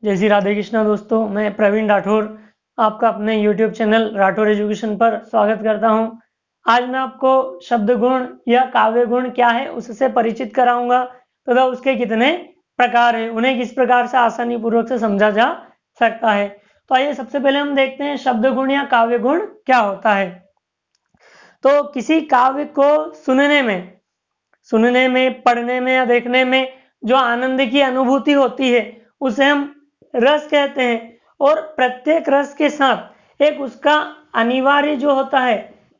जय श्री राधे कृष्णा दोस्तों, मैं प्रवीण राठौर आपका अपने YouTube चैनल राठौर एजुकेशन पर स्वागत करता हूं। आज मैं आपको शब्द गुण या काव्य गुण क्या है उससे परिचित कराऊंगा तथा उसके कितने प्रकार हैं, उन्हें किस प्रकार से आसानी पूर्वक से समझा जा सकता है। तो आइए सबसे पहले हम देखते हैं शब्द गुण या काव्य गुण क्या होता है। तो किसी काव्य को सुनने में, पढ़ने में या देखने में जो आनंद की अनुभूति होती है उसे हम रस कहते हैं। और प्रत्येक रस के साथ एक उसका अनिवार्य जो होता है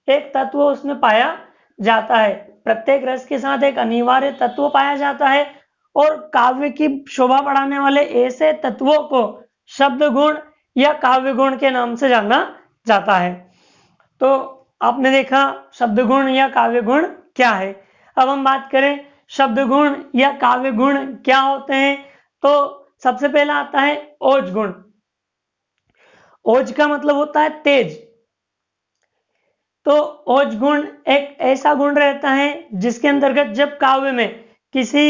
एक तत्व उसमें पाया जाता है। प्रत्येक रस के साथ एक अनिवार्य तत्व पाया जाता है और काव्य की शोभा बढ़ाने वाले ऐसे तत्वों को शब्द गुण या काव्य गुण के नाम से जाना जाता है। तो आपने देखा शब्द गुण या काव्य गुण क्या है। अब हम बात करें शब्द गुण या काव्य गुण क्या होते हैं। तो सबसे पहला आता है ओज गुण। ओज का मतलब होता है तेज। तो ओज गुण एक ऐसा गुण रहता है जिसके अंतर्गत जब काव्य में किसी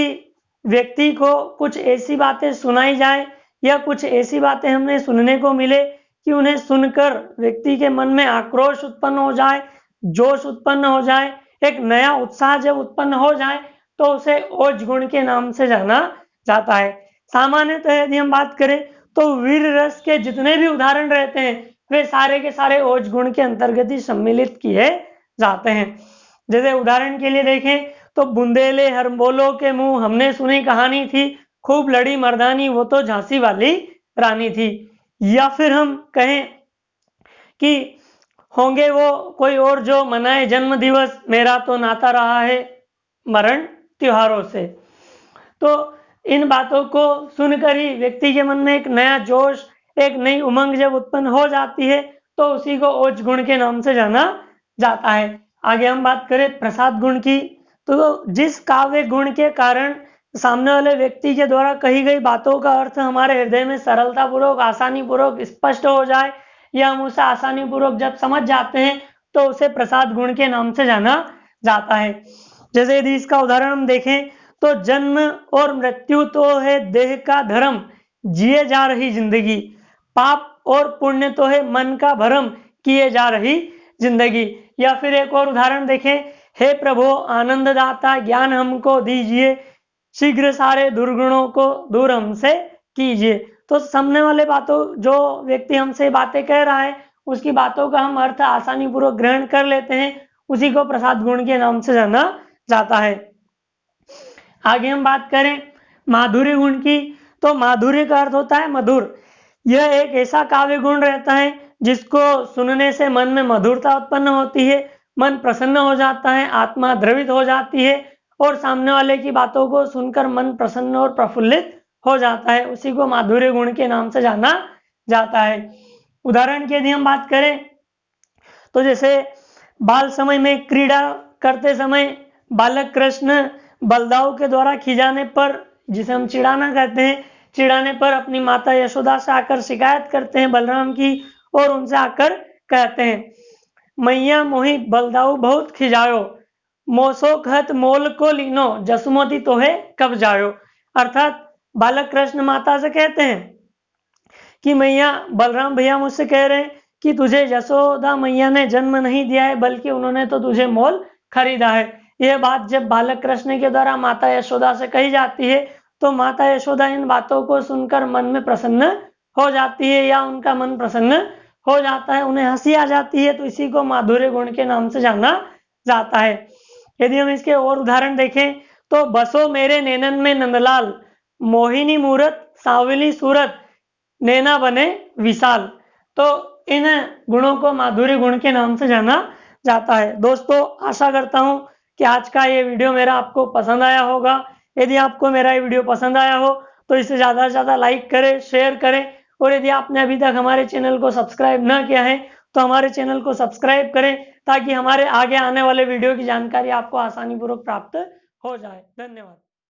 व्यक्ति को कुछ ऐसी बातें सुनाई जाए या कुछ ऐसी बातें हमें सुनने को मिले कि उन्हें सुनकर व्यक्ति के मन में आक्रोश उत्पन्न हो जाए, जोश उत्पन्न हो जाए, एक नया उत्साह जब उत्पन्न हो जाए तो उसे ओज गुण के नाम से जाना जाता है। सामान्यतः यदि हम बात करें तो वीर रस के जितने भी उदाहरण रहते हैं वे सारे के सारे ओज गुण के अंतर्गत ही सम्मिलित किए जाते हैं। जैसे उदाहरण के लिए देखें तो बुंदेले हरबोलो के मुंह हमने सुनी कहानी थी, खूब लड़ी मर्दानी वो तो झांसी वाली रानी थी। या फिर हम कहें कि होंगे वो कोई और जो मनाए जन्म दिवस, मेरा तो नाता रहा है मरण त्योहारों से। तो इन बातों को सुनकर ही व्यक्ति के मन में एक नया जोश, एक नई उमंग जब उत्पन्न हो जाती है तो उसी को ओज गुण के नाम से जाना जाता है। आगे हम बात करें प्रसाद गुण की। तो जिस काव्य गुण के कारण सामने वाले व्यक्ति के द्वारा कही गई बातों का अर्थ हमारे हृदय में सरलता पूर्वक, आसानी पूर्वक स्पष्ट हो जाए या हम उसे आसानी पूर्वक जब समझ जाते हैं तो उसे प्रसाद गुण के नाम से जाना जाता है। जैसे यदि इसका उदाहरण हम देखें तो जन्म और मृत्यु तो है देह का धर्म, जिए जा रही जिंदगी, पाप और पुण्य तो है मन का भरम, किए जा रही जिंदगी। या फिर एक और उदाहरण देखें, हे प्रभु आनंद दाता ज्ञान हमको दीजिए, शीघ्र सारे दुर्गुणों को दूर हमसे कीजिए। तो सामने वाले बातों जो व्यक्ति हमसे बातें कह रहा है उसकी बातों का हम अर्थ आसानी पूर्वक ग्रहण कर लेते हैं, उसी को प्रसाद गुण के नाम से जाना जाता है। आगे हम बात करें माधुर्य गुण की। तो माधुर्य का अर्थ होता है मधुर। यह एक ऐसा काव्य गुण रहता है जिसको सुनने से मन में मधुरता उत्पन्न होती है, मन प्रसन्न हो जाता है, आत्मा द्रवित हो जाती है और सामने वाले की बातों को सुनकर मन प्रसन्न और प्रफुल्लित हो जाता है, उसी को माधुर्य गुण के नाम से जाना जाता है। उदाहरण की यदि हम बात करें तो जैसे बाल समय में क्रीड़ा करते समय बालक कृष्ण बलदाऊ के द्वारा खिजाने पर, जिसे हम चिढ़ाना कहते हैं, चिढ़ाने पर अपनी माता यशोदा से आकर शिकायत करते हैं बलराम की और उनसे आकर कहते हैं, मैया मोहि बलदाऊ बहुत खिजायो, मोसो खत मोल को लीनो, जसुमती तोहे कब जायो। अर्थात बालक कृष्ण माता से कहते हैं कि मैया, बलराम भैया मुझसे कह रहे हैं कि तुझे यशोदा मैया ने जन्म नहीं दिया है बल्कि उन्होंने तो तुझे मोल खरीदा है। यह बात जब बालक कृष्ण के द्वारा माता यशोदा से कही जाती है तो माता यशोदा इन बातों को सुनकर मन में प्रसन्न हो जाती है या उनका मन प्रसन्न हो जाता है, उन्हें हंसी आ जाती है, तो इसी को माधुर्य गुण के नाम से जाना जाता है। यदि हम इसके और उदाहरण देखें तो बसो मेरे नैनन में नंदलाल, मोहिनी मूरत सांवली सूरत, नैना बने विशाल। तो इन गुणों को माधुर्य गुण के नाम से जाना जाता है। दोस्तों आशा करता हूं कि आज का ये वीडियो मेरा आपको पसंद आया होगा। यदि आपको मेरा ये वीडियो पसंद आया हो तो इसे ज़्यादा से ज़्यादा लाइक करें, शेयर करें और यदि आपने अभी तक हमारे चैनल को सब्सक्राइब ना किया है तो हमारे चैनल को सब्सक्राइब करें ताकि हमारे आगे आने वाले वीडियो की जानकारी आपको आसानी पूर्वक प्राप्त हो जाए। धन्यवाद।